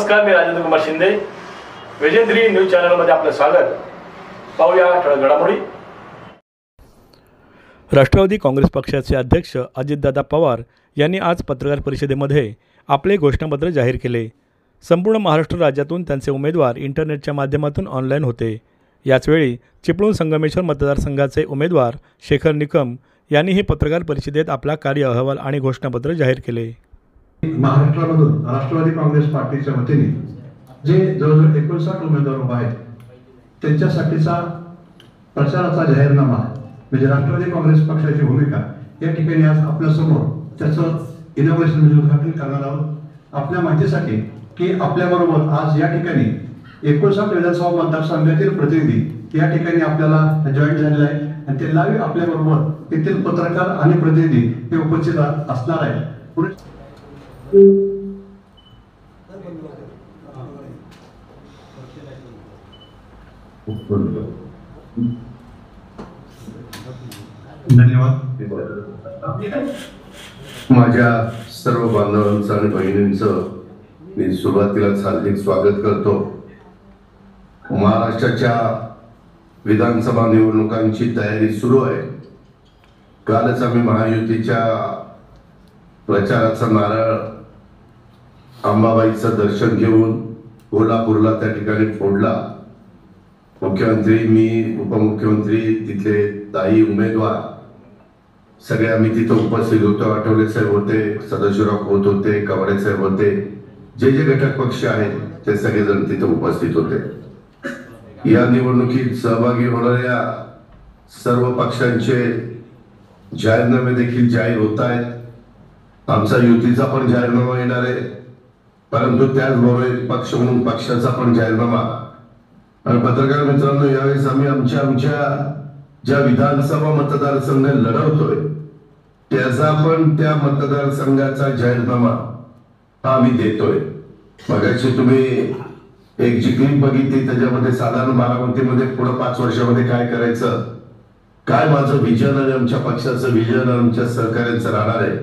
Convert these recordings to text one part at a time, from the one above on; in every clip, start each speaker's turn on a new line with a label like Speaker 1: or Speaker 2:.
Speaker 1: नमस्कार, मी राजेंद्र कुमार शिंदे. विजन3 न्यूज चॅनलमध्ये आपलं स्वागत. पाहूया ठळक घडामोडी.
Speaker 2: राष्ट्रवादी काँग्रेस पक्षाचे अध्यक्ष अजितदादा पवार यांनी आज पत्रकार परिषदेमध्ये आपले घोषणापत्र जाहीर केले. संपूर्ण महाराष्ट्र राज्यातून त्यांचे उमेदवार इंटरनेटच्या माध्यमातून ऑनलाईन होते. याचवेळी चिपळूण संगमेश्वर मतदारसंघाचे उमेदवार शेखर निकम यांनी हे पत्रकार परिषदेत आपला कार्य अहवाल आणि घोषणापत्र जाहीर केले.
Speaker 3: महाराष्ट्रामधून राष्ट्रवादी काँग्रेस पार्टीच्या वतीने जे जवळजवळ 59 उमेदवार उभे आहेत त्यांच्यासाठीचा प्रचाराचा जाहीरनामा म्हणजे राष्ट्रवादी काँग्रेस पक्षाची भूमिका या ठिकाणी आज आपल्या समोर त्याचं इनॉग्रेशन म्हणजे उद्घाटन करणार आहोत. आपल्या माहितीसाठी की आपल्याबरोबर आज या ठिकाणी 59 विधानसभा मतदारसंघातील प्रतिनिधी या ठिकाणी आपल्याला जॉईन झालेले आहे आणि ते लाईव्ह आपल्याबरोबर येथील पत्रकार आणि प्रतिनिधी हे उपस्थित असणार आहे. धन्यवाद.
Speaker 4: माझ्या सर्व बांधवांचं आणि बहिणींचं मी सुरुवातीलाच हार्दिक स्वागत करतो. महाराष्ट्राच्या विधानसभा निवडणुकांची तयारी सुरू आहे. कालच आम्ही महायुतीच्या प्रचाराचा नारळ अंबाबाईचं दर्शन घेऊन कोल्हापूरला त्या ठिकाणी फोडला. मुख्यमंत्री, मी, उपमुख्यमंत्री, तिथले ताई उमेदवार सगळे आम्ही तिथं उपस्थित होतो. आठवले साहेब होते, सदाशिवराव खोत होते, कवडे साहेब होते, जे जे घटक पक्ष आहेत ते सगळेजण तिथं उपस्थित होते. या निवडणुकीत सहभागी होणाऱ्या सर्व पक्षांचे जाहीरनामे देखील जाहीर होत आहेत. आमचा युतीचा पण जाहीरनामा येणार आहे, परंतु त्याचबरोबर पक्ष म्हणून पक्षाचा पण जाहीरनामा. आणि पत्रकार मित्रांनो, यावेळेस आम्ही आमच्या ज्या विधानसभा मतदारसंघ लढवतोय त्याचा पण त्या मतदारसंघाचा जाहीरनामा हा आम्ही देतोय. मगाशी तुम्ही एक जी क्लिप बघितली त्याच्यामध्ये साधारण बारामतीमध्ये पुढे 5 वर्षामध्ये काय करायचं, काय माझं विजन आणि आमच्या पक्षाचं विजन आमच्या सहकार्याचं राहणार आहे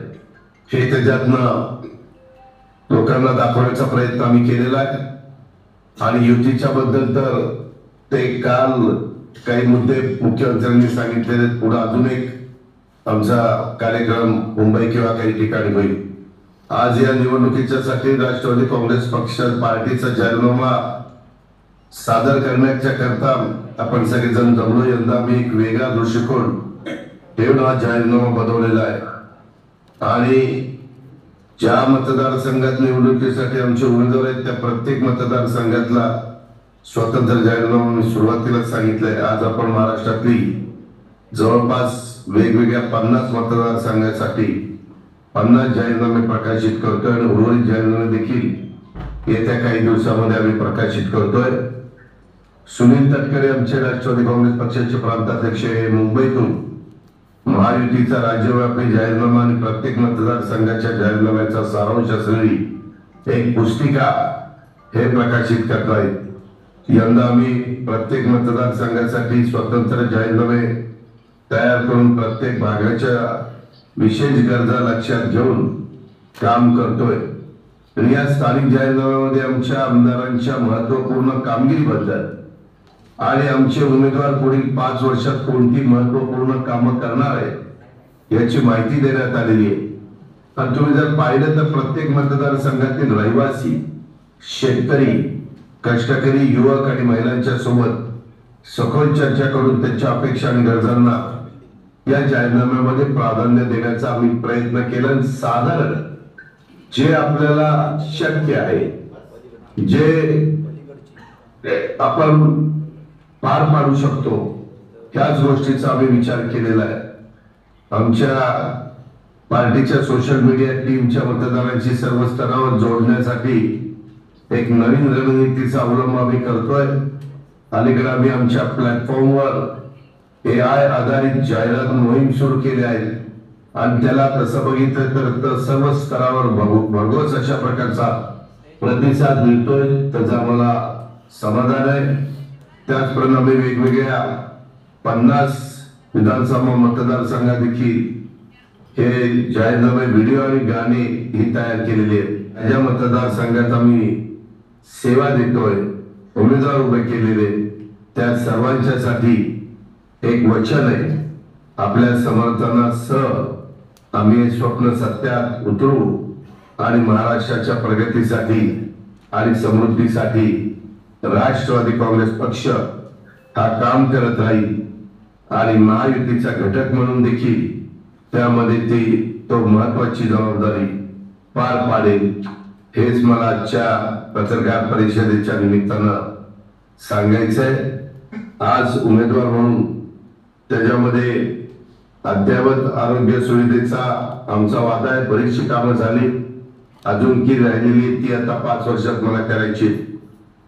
Speaker 4: हे त्याच्यातनं लोकांना दाखवण्याचा प्रयत्न आम्ही केलेला आहे. आणि युतीच्या बद्दल तर ते काल काही मुद्दे मुख्यमंत्र्यांनी सांगितलेले. पुढे अजून एक आमचा कार्यक्रम मुंबई किंवा काही ठिकाणी होईल. आज या निवडणुकीच्यासाठी राष्ट्रवादी काँग्रेस पक्ष पार्टीचा जाहीरनामा सादर करण्याच्या करता आपण सगळेजण जमलो. यंदा आम्ही एक वेगळा दृष्टिकोन ठेवून हा जाहीरनामा बनवलेला आहे. आणि ज्या मतदारसंघात निवडणुकीसाठी आमचे उमेदवार आहेत त्या प्रत्येक मतदारसंघातला स्वतंत्र जाहीरनामा मी सुरुवातीलाच सांगितलंय. आज आपण महाराष्ट्रातली जवळपास वेगवेगळ्या 50 मतदारसंघासाठी 50 जाहीरनामे प्रकाशित करतोय आणि उर्वरित जाहीरनामे देखील येत्या काही दिवसामध्ये आम्ही प्रकाशित करतोय. सुनील तटकरे आमचे राष्ट्रवादी काँग्रेस पक्षाचे प्रांताध्यक्ष हे मुंबईतून महायुतीचा राज्यव्यापी जाहीरनामा आणि प्रत्येक मतदारसंघाच्या जाहीरनाम्याचा सारांश असलेली एक पुस्तिका हे प्रकाशित करतायत. यंदा आम्ही प्रत्येक मतदारसंघासाठी स्वतंत्र जाहीरनामे तयार करून प्रत्येक भागाच्या विशेष गरजा लक्षात घेऊन काम करतोय. या स्थानिक जाहीरनाम्यामध्ये आमच्या आमदारांच्या महत्वपूर्ण कामगिरीबद्दल आणि आमचे उमेदवार पुढील 5 वर्षात कोणती महत्वपूर्ण कामं करणार आहे याची माहिती देण्यात आलेली आहे. आणि तुम्ही जर पाहिलं तर प्रत्येक मतदारसंघातील रहिवासी, शेतकरी, कष्टकरी, युवक आणि महिलांच्या सोबत सखोल चर्चा करून त्यांच्या अपेक्षा आणि गरजांना या जाहीरनाम्यामध्ये प्राधान्य देण्याचा आम्ही प्रयत्न केला. साधारण जे आपल्याला शक्य आहे, जे आपण पार पाडू शकतो ह्याच गोष्टीचा आम्ही विचार केलेला आहे. आमच्या पार्टीच्या सोशल मीडिया टीमच्या मतदारांची सर्व स्तरावर जोडण्यासाठी एक नवीन रणनीतीचा अवलंब आम्ही करतोय. अलीकडे आम्ही आमच्या प्लॅटफॉर्मवर AI आधारित जाहिरात मोहीम सुरू केली आहे आणि त्याला तसं बघितलं तर सर्व स्तरावर भरघोस अशा प्रकारचा प्रतिसाद मिळतोय. त्याचा मला समाधान आहे. त्याचप्रमाणे वेगवेगळ्या 50 विधानसभा मतदारसंघात देखील हे जाहीरनामे, व्हिडिओ आणि गाणी ही तयार केलेली आहेत. या मतदारसंघात आम्ही सेवा देतोय, उमेदवार उभे केलेले, त्या सर्वांच्यासाठी एक वचन आहे, आपल्या समर्थनासह आम्ही हे स्वप्न सत्यात उतरू आणि महाराष्ट्राच्या प्रगतीसाठी आणि समृद्धीसाठी राष्ट्रवादी काँग्रेस पक्ष हा काम करत राहील आणि महायुतीचा घटक म्हणून देखील त्यामध्ये तो महत्वाची जबाबदारी पार पाडेल, हेच मला आजच्या पत्रकार परिषदेच्या निमित्तानं सांगायचंय. आज उमेदवार म्हणून त्याच्यामध्ये अद्ययावत आरोग्य सुविधेचा आमचा वादा आहे. बरीचशी कामं झाली, अजून की राहिलेली ती आता 5 वर्षात मला करायची.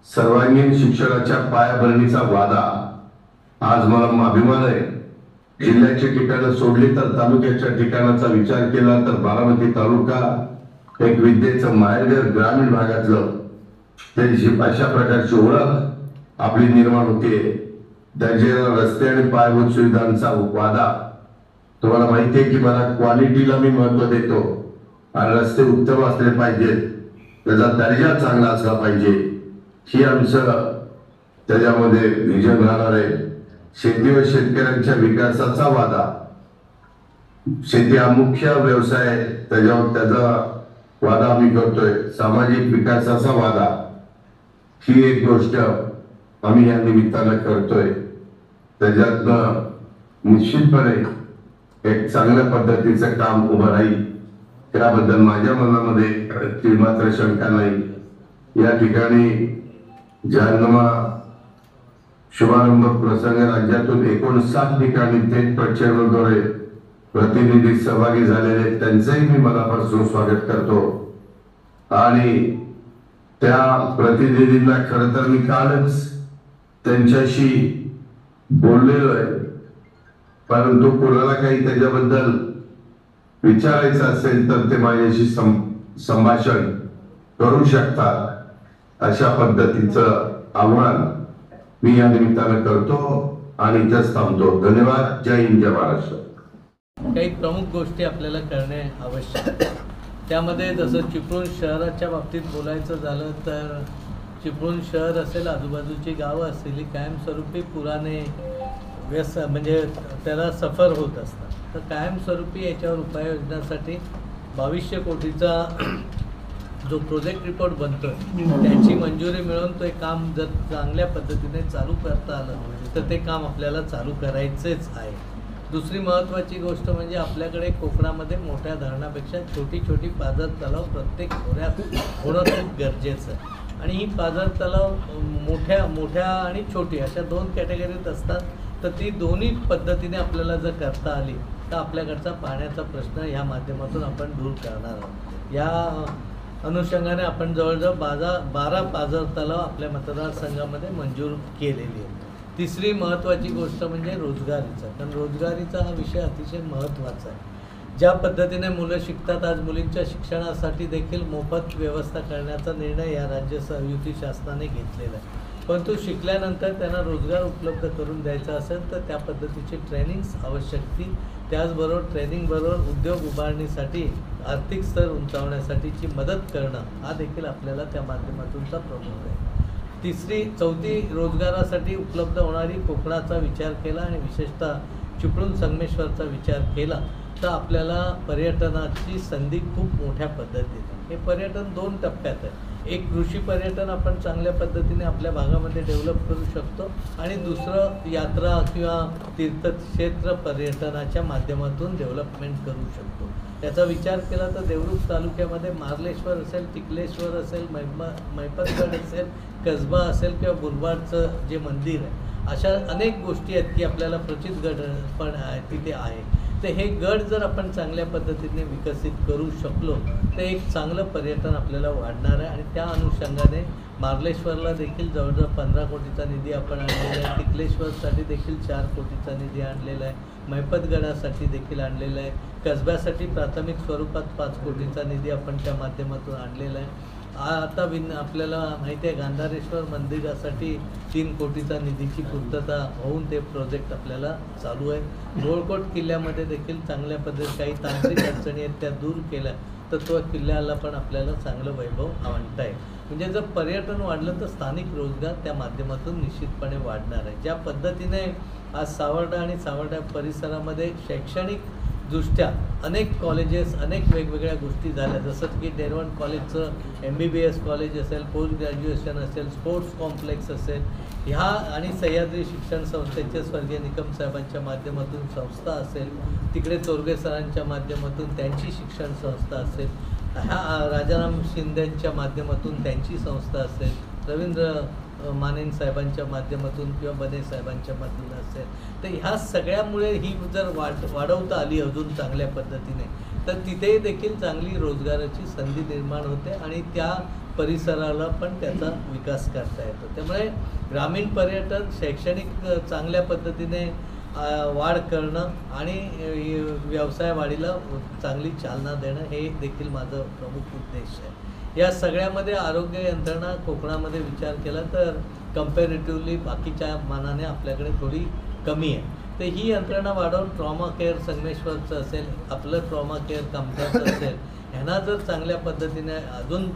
Speaker 4: सर्वांगीण शिक्षणाच्या पायाभरणीचा वादा, आज मला अभिमान आहे. जिल्ह्याची ठिकाणं सोडली तर तालुक्याच्या ठिकाणाचा विचार केला तर बारामती तालुका एक विद्येचं माहेरघर ग्रामीण भागातलं, त्याची अशा प्रकारची ओळख आपली निर्माण होते. दर्जेदार रस्ते आणि पायाभूत सुविधांचा वादा, तुम्हाला माहिती आहे की मला क्वालिटीला मी महत्व देतो आणि रस्ते उत्तम असले पाहिजेत, त्याचा दर्जा चांगला असला पाहिजे, ही आमचं त्याच्यामध्ये विजन राहणार आहे. शेती व शेतकऱ्यांच्या विकासाचा वादा, शेती हा मुख्य व्यवसाय आहे, त्याचा वादा आम्ही करतोय. सामाजिक विकासाचा वादा, ही एक गोष्ट आम्ही या निमित्तानं करतोय. त्याच्यातनं निश्चितपणे एक चांगल्या पद्धतीचं काम उभं राहील, त्याबद्दल माझ्या मनामध्ये मात्र शंका नाही. या ठिकाणी जाहीरनामा शुभारंभ प्रसंग राज्यातून 59 ठिकाणी थेट प्रचाराद्वारे प्रतिनिधी सहभागी झालेले, त्यांचंही मी मनापासून स्वागत करतो. आणि त्या प्रतिनिधींना खरं तर मी कालच त्यांच्याशी बोललेलो आहे, परंतु कोणाला काही त्याच्याबद्दल विचारायचं असेल तर ते माझ्याशी संभाषण करू शकतात. अशा पद्धतीचं आव्हान मी या निमित्तानं करतो आणि इथंच थांबतो. धन्यवाद. जय हिंद, जय महाराष्ट्र.
Speaker 5: काही प्रमुख गोष्टी आपल्याला करणे आवश्यक आहे. त्यामध्ये जसं चिपळूण शहराच्या बाबतीत बोलायचं झालं तर चिपळूण शहर असेल, आजूबाजूची गावं असतील, कायमस्वरूपी पुराने म्हणजे त्याला सफर होत असतात. तर कायमस्वरूपी याच्यावर उपाययोजनासाठी 2200 कोटीचा जो प्रोजेक्ट रिपोर्ट बनतो त्याची मंजुरी मिळून तो एक काम जर चांगल्या पद्धतीने चालू करता आलं तर ते काम आपल्याला चालू करायचेच आहे. दुसरी महत्त्वाची गोष्ट म्हणजे आपल्याकडे कोकणामध्ये मोठ्या धरणापेक्षा छोटी छोटी पाझर तलाव प्रत्येक खोऱ्यात होणं खूप गरजेचं आहे. आणि ही पाझर तलाव मोठ्या आणि छोटी अशा 2 कॅटेगरीत असतात. तर ती दोन्ही पद्धतीने आपल्याला जर करता आली तर आपल्याकडचा पाण्याचा प्रश्न ह्या माध्यमातून आपण दूर करणार आहोत. या अनुषंगाने आपण जवळजवळ 12 पाझर तलाव आपल्या मतदारसंघामध्ये मंजूर केलेली आहे. तिसरी महत्त्वाची गोष्ट म्हणजे रोजगारीचा, कारण रोजगारीचा हा विषय अतिशय महत्त्वाचा आहे. ज्या पद्धतीने मुलं शिकतात, आज मुलींच्या शिक्षणासाठी देखील मोफत व्यवस्था करण्याचा निर्णय या राज्य युती शासनाने घेतलेला आहे. परंतु शिकल्यानंतर त्यांना रोजगार उपलब्ध करून द्यायचा असेल तर त्या पद्धतीची ट्रेनिंग्स आवश्यकती, त्याचबरोबर ट्रेनिंगबरोबर उद्योग उभारणीसाठी आर्थिक स्तर उंचावण्यासाठीची मदत करणं हा देखील आपल्याला त्या माध्यमातूनचा प्रमुख आहे. चौथी रोजगारासाठी उपलब्ध होणारी कोकणाचा विचार केला आणि विशेषतः चिपळूण संगमेश्वरचा विचार केला तर आपल्याला पर्यटनाची संधी खूप मोठ्या पद्धतीने, हे पर्यटन 2 टप्प्यात आहे. एक कृषी पर्यटन आपण चांगल्या पद्धतीने आपल्या भागामध्ये डेव्हलप करू शकतो आणि दुसरं यात्रा किंवा तीर्थक्षेत्र पर्यटनाच्या माध्यमातून डेव्हलपमेंट करू शकतो. याचा विचार केला तर देवरुख तालुक्यामध्ये मार्लेश्वर असेल, टिकलेश्वर असेल, मैपतगड असेल, कसबा असेल किंवा बुरबाडचं जे मंदिर आहे, अशा अनेक गोष्टी आहेत की आपल्याला प्रचित गड पण तिथे आहे. तर हे गड जर आपण चांगल्या पद्धतीने विकसित करू शकलो तर एक चांगलं पर्यटन आपल्याला वाढणार आहे. आणि त्या अनुषंगाने मार्लेश्वरला देखील जवळजवळ 15 कोटीचा निधी आपण आणलेला आहे. टिकलेश्वरसाठी देखील 4 कोटीचा निधी आणलेला आहे. मैपतगडासाठी देखील आणलेला आहे. कसब्यासाठी प्राथमिक स्वरूपात 5 कोटीचा निधी आपण त्या माध्यमातून आणलेला आहे. आता आपल्याला माहिती आहे गांधारेश्वर मंदिरासाठी 3 कोटीचा निधीची पूर्तता होऊन ते प्रोजेक्ट आपल्याला चालू आहे. गोळकोट किल्ल्यामध्ये देखील चांगल्या पद्धतीने काही तांत्रिक अडचणी आहेत त्या दूर केल्या पुरातत्व किल्ल्याला पण आपल्याला चांगलं वैभव आणता येईल. म्हणजे जर पर्यटन वाढलं तर स्थानिक रोजगार त्या माध्यमातून निश्चितपणे वाढणार आहे. ज्या पद्धतीने आज सावर्डा आणि सावर्डा परिसरामध्ये शैक्षणिकदृष्ट्या अनेक कॉलेजेस, अनेक वेगवेगळ्या गोष्टी झाल्या, जसं की डेरवण कॉलेजचं MBBS कॉलेज असेल, पोस्ट ग्रॅज्युएशन असेल, स्पोर्ट्स कॉम्प्लेक्स असेल, ह्या आणि सह्याद्री शिक्षण संस्थेचे स्वर्गीय निकम साहेबांच्या माध्यमातून संस्था असेल, तिकडे चोरगे सरांच्या माध्यमातून त्यांची शिक्षण संस्था असेल, ह्या राजाराम शिंदेंच्या माध्यमातून त्यांची संस्था असेल, रवींद्र मानेन साहेबांच्या माध्यमातून किंवा बने साहेबांच्या माध्यमातून असेल, तर ह्या सगळ्यामुळे ही जर वाढवता आली अजून चांगल्या पद्धतीने, तर तिथे देखील चांगली रोजगाराची संधी निर्माण होते आणि त्या परिसराला पण त्याचा विकास करता येतो. त्यामुळे ग्रामीण पर्यटन, शैक्षणिक चांगल्या पद्धतीने वाढ करणं आणि व्यवसाय वाढीला चांगली चालना देणं हे देखील माझं प्रमुख उद्देश आहे. या सगळ्यामध्ये आरोग्य यंत्रणा कोकणामध्ये विचार केला तर कम्पॅरेटिव्हली बाकीच्या मानाने आपल्याकडे थोडी कमी आहे. तर ही यंत्रणा वाढवून ट्रॉमा केअर संगमेश्वरचं असेल, आपलं ट्रॉमा केअर कामठ्याचं असेल, ह्यांना जर चांगल्या पद्धतीने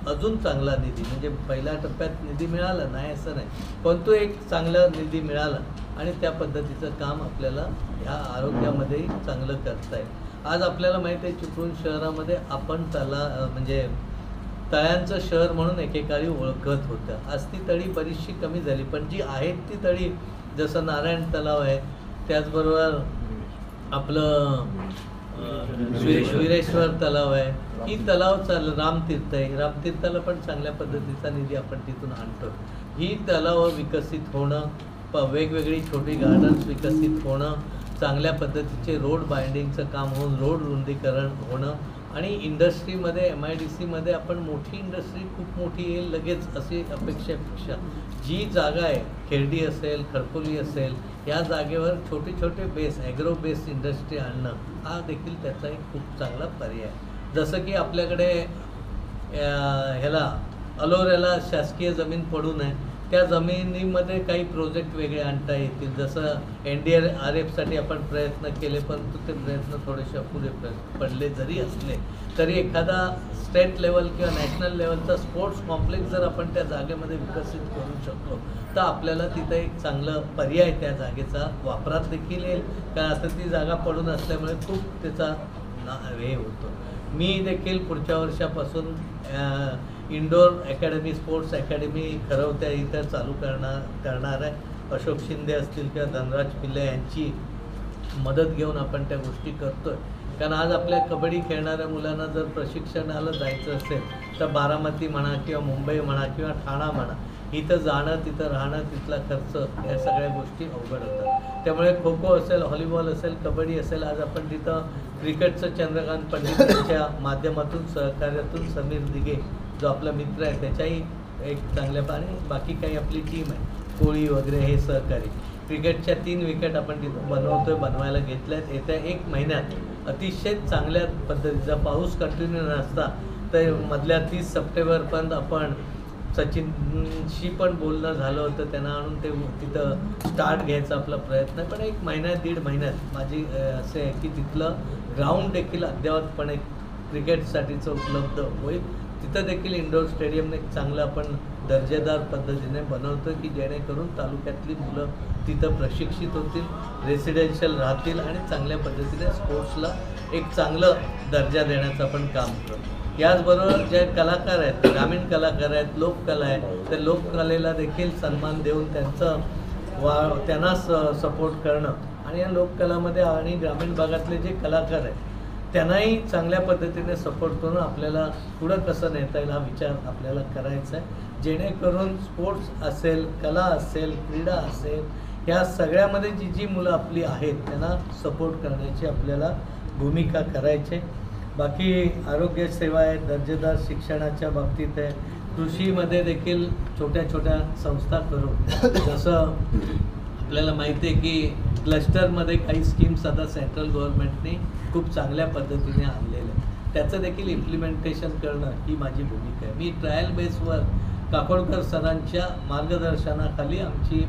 Speaker 5: अजून चांगला निधी, म्हणजे पहिल्या टप्प्यात निधी मिळाला नाही असं नाही, पण तो एक चांगला निधी मिळाला आणि त्या पद्धतीचं काम आपल्याला ह्या आरोग्यामध्येही चांगलं करता येईल. आज आपल्याला माहिती आहे चिपळूण शहरामध्ये आपण म्हणजे तळ्यांचं शहर म्हणून एकेकाळी ओळखत होतं. आज ती तळी बरीचशी कमी झाली, पण जी आहेत ती तळी, जसं नारायण तलाव आहे, त्याचबरोबर आपलं विरेश्वर तलाव आहे, ही तलाव रामतीर्थ आहे, रामतीर्थाला पण चांगल्या पद्धतीचा निधी आपण तिथून आणतो. ही तलाव विकसित होणं, वेगवेगळी छोटी गार्डन्स विकसित होणं, चांगल्या पद्धतीचे रोड बाइंडिंगचं काम होऊन रोड रुंदीकरण होणं आणि इंडस्ट्रीमध्ये MIDCमध्ये आपण मोठी इंडस्ट्री खूप मोठी येईल लगेच अशी अपेक्षेपेक्षा जी जागा आहे, खेर्डी असेल, खडकोली असेल, या जागेवर छोटे छोटे ॲग्रो बेस्ड इंडस्ट्री आणणं हा देखील त्याचा एक खूप चांगला पर्याय. जसं की आपल्याकडे अलोऱ्याला शासकीय जमीन पडून आहे, त्या जमिनीमध्ये काही प्रोजेक्ट वेगळे आणता येतील. जसं NDRFसाठी आपण प्रयत्न केले, परंतु ते प्रयत्न थोडेसे अपुरे पडले जरी असले तरी एखादा स्टेट लेवल किंवा नॅशनल लेवलचा स्पोर्ट्स कॉम्प्लेक्स जर आपण त्या जागेमध्ये विकसित करू शकलो तर आपल्याला तिथं एक चांगलं पर्याय त्या जागेचा वापरात देखील येईल. कारण आता ती जागा पडून असल्यामुळे खूप त्याचा हे होतो. मी देखील पुढच्या वर्षापासून इंडोर अकॅडमी, स्पोर्ट्स अकॅडमी खरवत्या इथं चालू करणार आहे. अशोक शिंदे असतील किंवा धनराज पिल्ले यांची मदत घेऊन आपण त्या गोष्टी करतो आहे. कारण आज आपल्या कबड्डी खेळणाऱ्या मुलांना जर प्रशिक्षणाला जायचं असेल तर बारामती म्हणा किंवा मुंबई म्हणा किंवा ठाणा म्हणा, इथं जाणं, तिथं राहणं, तिथला खर्च, या सगळ्या गोष्टी अवघड होतात. त्यामुळे खो खो असेल, व्हॉलीबॉल असेल, कबड्डी असेल, आज आपण तिथं क्रिकेटचं चंद्रकांत पंडित यांच्या माध्यमातून, सहकार्यातून समीर दिघे जो आपला मित्र आहे त्याच्याही एक चांगल्या आणि बाकी काही आपली टीम आहे, कोळी वगैरे हे सहकारी. क्रिकेटच्या 3 विकेट आपण तिथं बनवायला घेतल्या आहेत. येत्या 1 महिन्यात अतिशय चांगल्या पद्धतीचा पाऊस कंटिन्यू नसता तर मधल्या 30 सप्टेंबरपर्यंत आपण सचिनशी पण बोलणं झालं होतं, त्यांना आणून ते तिथं स्टार्ट घ्यायचा आपला प्रयत्न आहे. पण 1 महिन्यात 1.5 महिन्यात माझी असे आहे की तिथलं ग्राउंड देखील अद्ययावतपणे क्रिकेटसाठीचं उपलब्ध होईल. तिथं देखील इंडोर स्टेडियम एक चांगलं आपण दर्जेदार पद्धतीने बनवतो की जेणेकरून तालुक्यातली मुलं तिथं प्रशिक्षित होतील, रेसिडेन्शियल राहतील आणि चांगल्या पद्धतीने स्पोर्ट्सला एक चांगलं दर्जा देण्याचं आपण काम करतो. याचबरोबर जे कलाकार आहेत, ग्रामीण कलाकार आहेत, लोककला आहे, त्या लोककलेला देखील सन्मान देऊन त्यांना सपोर्ट करणं आणि या लोककलामध्ये आणि ग्रामीण भागातले जे कलाकार आहेत त्यांनाही चांगल्या पद्धतीने सपोर्ट करून आपल्याला पुढं कसं नेता येईल हा विचार आपल्याला करायचा आहे. जेणेकरून स्पोर्ट्स असेल, कला असेल, क्रीडा असेल, या सगळ्यामध्ये जी मुलं आपली आहेत त्यांना सपोर्ट करण्याची आपल्याला भूमिका करायची. बाकी आरोग्य सेवा आहे, दर्जेदार शिक्षणाच्या बाबतीत आहे, कृषीमध्ये देखील छोट्या छोट्या संस्था करू. जसं आपल्याला माहिती आहे की क्लस्टरमध्ये काही स्कीम्स आता सेंट्रल गव्हर्नमेंटने खूप चांगल्या पद्धतीने आणलेलं आहे, त्याचं देखील इम्प्लिमेंटेशन करणं ही माझी भूमिका आहे. मी ट्रायल बेसवर काकोडकर सरांच्या मार्गदर्शनाखाली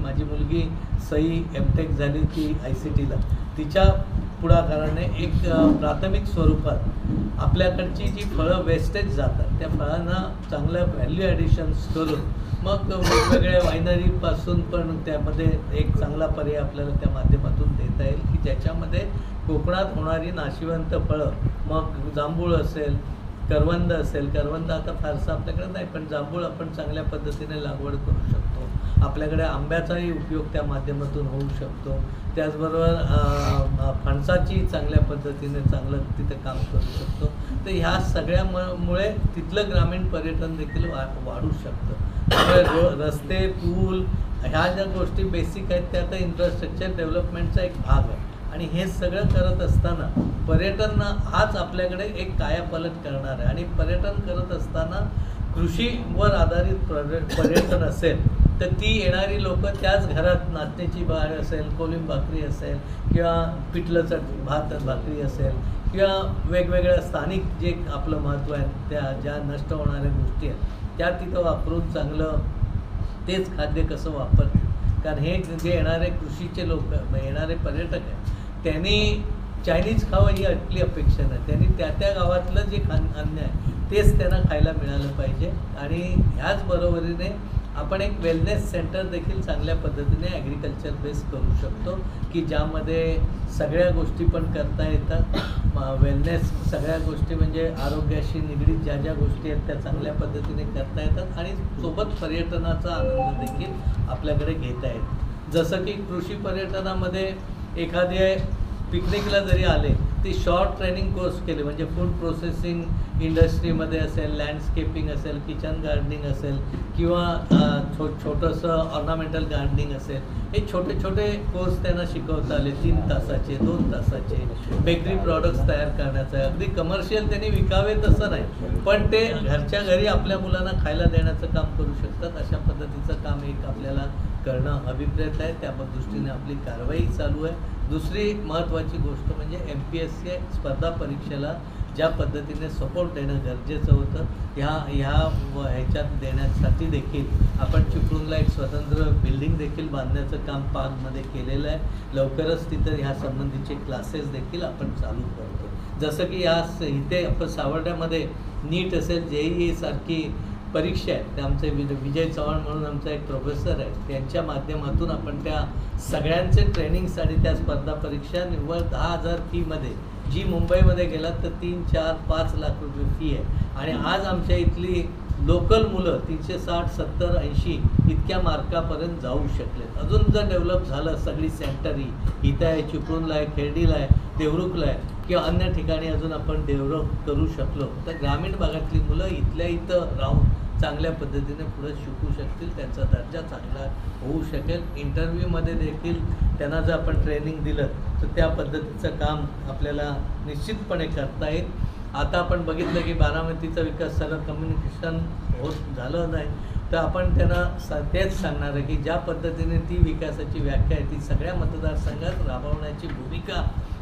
Speaker 5: माझी मुलगी सई MTech झाली ती ICTला, तिच्या पुढाकाराने एक प्राथमिक स्वरूपात आपल्याकडची जी फळं वेस्टेज जातात त्या फळांना चांगलं व्हॅल्यू ॲडिशन्स करून मग वेगवेगळ्या वायनरीपासून पण त्यामध्ये एक चांगला पर्याय आपल्याला त्या माध्यमातून देता येईल की ज्याच्यामध्ये कोकणात होणारी नाशिवंत फळं, मग जांभूळ असेल, करवंद असेल, करवंद आता फारसं आपल्याकडे नाही पण जांभूळ आपण चांगल्या पद्धतीने लागवड करू शकतो. आपल्याकडे आंब्याचाही उपयोग त्या माध्यमातून होऊ शकतो. त्याचबरोबर फणसाची चांगल्या पद्धतीने चांगलं तिथे काम करू शकतो. तर ह्या सगळ्यामुळे तिथलं ग्रामीण पर्यटन देखील वाढू शकतं. त्यामुळे रस्ते, पूल ह्या ज्या गोष्टी बेसिक आहेत त्या आता इन्फ्रास्ट्रक्चर डेव्हलपमेंटचा एक भाग आहे. आणि हे सगळं करत असताना पर्यटन हाच आपल्याकडे एक कायापालट करणार आहे. आणि पर्यटन करत असताना कृषीवर आधारित पर्यटन असेल तर ती येणारी लोक त्याच घरात नाचण्याची बाहेर असेल, कोलिंब भाकरी असेल किंवा पिठलं भात भाकरी असेल किंवा वेगवेगळ्या स्थानिक जे आपलं महत्त्व आहे त्या ज्या नष्ट होणाऱ्या गोष्टी आहेत त्या तिथं वापरून चांगलं तेच खाद्य कसं वापरतील. कारण हे जे येणारे कृषीचे लोक येणारे पर्यटक आहेत त्यांनी चायनीज खावं ही आपली अपेक्षा नाही. त्यांनी त्या गावातलं जे अन्न आहे तेच त्यांना खायला मिळालं पाहिजे. आणि ह्याच बरोबरीने आपण एक वेलनेस सेंटर देखील चांगल्या पद्धतीने ॲग्रिकल्चर बेस करू शकतो की ज्यामध्ये सगळ्या गोष्टी पण करता येतात. वेलनेस सगळ्या गोष्टी म्हणजे आरोग्याशी निगडीत ज्या ज्या गोष्टी आहेत त्या चांगल्या पद्धतीने करता येतात आणि सोबत पर्यटनाचा आनंद देखील आपल्याकडे घेता येतो. जसं की कृषी पर्यटनामध्ये एखादे पिकनिकला जरी आले ते शॉर्ट ट्रेनिंग कोर्स केले म्हणजे फूड प्रोसेसिंग इंडस्ट्रीमध्ये असेल, लँडस्केपिंग असेल, किचन गार्डनिंग असेल किंवा छोटंसं ऑर्नामेंटल गार्डनिंग असेल, हे छोटे छोटे कोर्स त्यांना शिकवता आले. 3 तासाचे 2 तासाचे बेकरी प्रॉडक्ट्स तयार करण्याचं. अगदी कमर्शियल त्यांनी विकावे तसं नाही पण ते घरच्या घरी आपल्या मुलांना खायला देण्याचं काम करू शकतात. अशा पद्धतीचं काम एक आपल्याला करणं अभिप्रेत आहे. त्या दृष्टीने आपली कारवाई चालू आहे. दुसरी महत्त्वाची गोष्ट म्हणजे MPSC स्पर्धा परीक्षेला ज्या पद्धतीने सपोर्ट देणं गरजेचं होतं ह्याच्यात देण्यासाठी देखील आपण चिपळूणला एक स्वतंत्र बिल्डिंग देखील बांधण्याचं काम पागमध्ये केलेलं आहे. लवकरच तिथं ह्या संबंधीचे क्लासेस देखील आपण चालू करतो. जसं की इथे आपण सावर्ड्यामध्ये नीट असेल, JEE सारखी परीक्षा आहेत. ते आमचे विजय चव्हाण म्हणून आमचा एक प्रोफेसर आहे त्यांच्या माध्यमातून आपण त्या सगळ्यांचे ट्रेनिंगसाठी त्या स्पर्धा परीक्षा निव्वळ 10,000 फीमध्ये जी मुंबईमध्ये गेलात तर 3, 4, 5 लाख रुपये फी आहे. आणि आज आमच्या इथली लोकल मुलं 360, 70, 80 इतक्या मार्कापर्यंत जाऊ शकलेत. अजून जर डेव्हलप झालं सगळी सेंटर इथं आहे, चिपळूणला आहे, खेर्डीला आहे, देवरुखला आहे किंवा अन्य ठिकाणी अजून आपण डेव्हलप करू शकलो तर ग्रामीण भागातली मुलं इथल्या इथं राहून चांगल्या पद्धतीने पुढे शिकू शकतील. त्यांचा दर्जा चांगला होऊ शकेल. इंटरव्ह्यूमध्ये देखील त्यांना जर आपण ट्रेनिंग दिलं तर त्या पद्धतीचं काम आपल्याला निश्चितपणे करता येईल. आता आपण बघितलं की बारामतीचा विकास सरळ कम्युनिकेशन होत झालं नाही तर आपण त्यांना तेच सांगणार आहे की ज्या पद्धतीने ती विकासाची व्याख्या आहे ती सगळ्या मतदारसंघात राबवण्याची भूमिका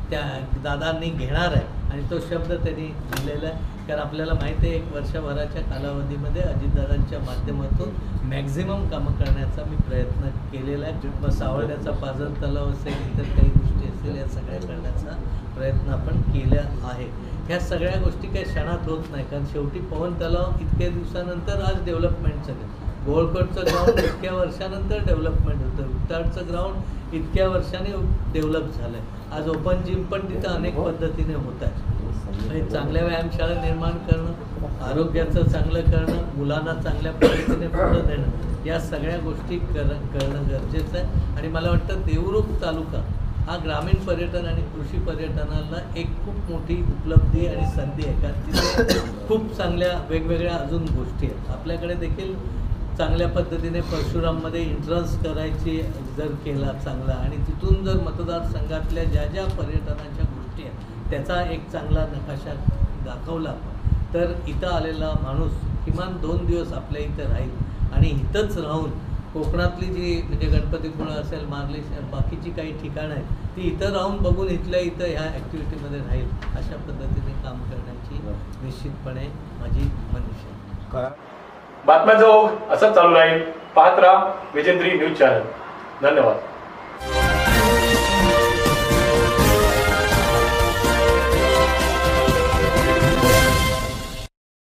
Speaker 5: त्या दादांनी घेणार आहे आणि तो शब्द त्यांनी दिलेला आहे. कारण आपल्याला माहिती आहे 1 वर्षभराच्या कालावधीमध्ये अजितदादांच्या माध्यमातून मॅक्झिमम कामं करण्याचा मी प्रयत्न केलेला आहे. मग सावर्ड्याचा पाझर तलाव असेल, इतर काही गोष्टी असतील, या सगळ्या करण्याचा प्रयत्न आपण केला आहे. ह्या सगळ्या गोष्टी काही क्षणात होत नाही कारण शेवटी पवन तलाव इतक्या दिवसानंतर आज डेव्हलपमेंट झालं. गोळकोटचं ग्राउंड इतक्या वर्षानंतर डेव्हलपमेंट होतं. उताडचं ग्राउंड इतक्या वर्षाने डेव्हलप झालं आहे. आज ओपन जिम पण तिथं अनेक पद्धतीने होत आहे. म्हणजे चांगल्या व्यायामशाळा निर्माण करणं, आरोग्याचं चांगलं करणं, मुलांना चांगल्या पद्धतीने पुढं देणं या सगळ्या गोष्टी करणं गरजेचं आहे. आणि मला वाटतं देवरुख तालुका हा ग्रामीण पर्यटन आणि कृषी पर्यटनाला एक खूप मोठी उपलब्धी आणि संधी आहे. कारण तिथे खूप चांगल्या वेगवेगळ्या अजून गोष्टी आहेत. आपल्याकडे देखील चांगल्या पद्धतीने परशुराममध्ये एंट्रन्स करायची जर केला चांगला आणि तिथून जर मतदारसंघातल्या ज्या ज्या पर्यटनाच्या गोष्टी आहेत त्याचा एक चांगला नकाशा दाखवला तर इथं आलेला माणूस किमान 2 दिवस आपल्या इथं राहील आणि इथंच राहून कोकणातली जी म्हणजे गणपतीपुळा असेल, मार्लेश, बाकीची काही ठिकाणं आहेत ती इथं राहून बघून इथल्या इथं ह्या ॲक्टिव्हिटीमध्ये राहील. अशा पद्धतीने काम करण्याची निश्चितपणे माझी मनीषा आहे.
Speaker 1: बातम्याचा ओघ असाच चालू राहील. पाहत राहा विजेंद्री न्यूज चॅनल. धन्यवाद.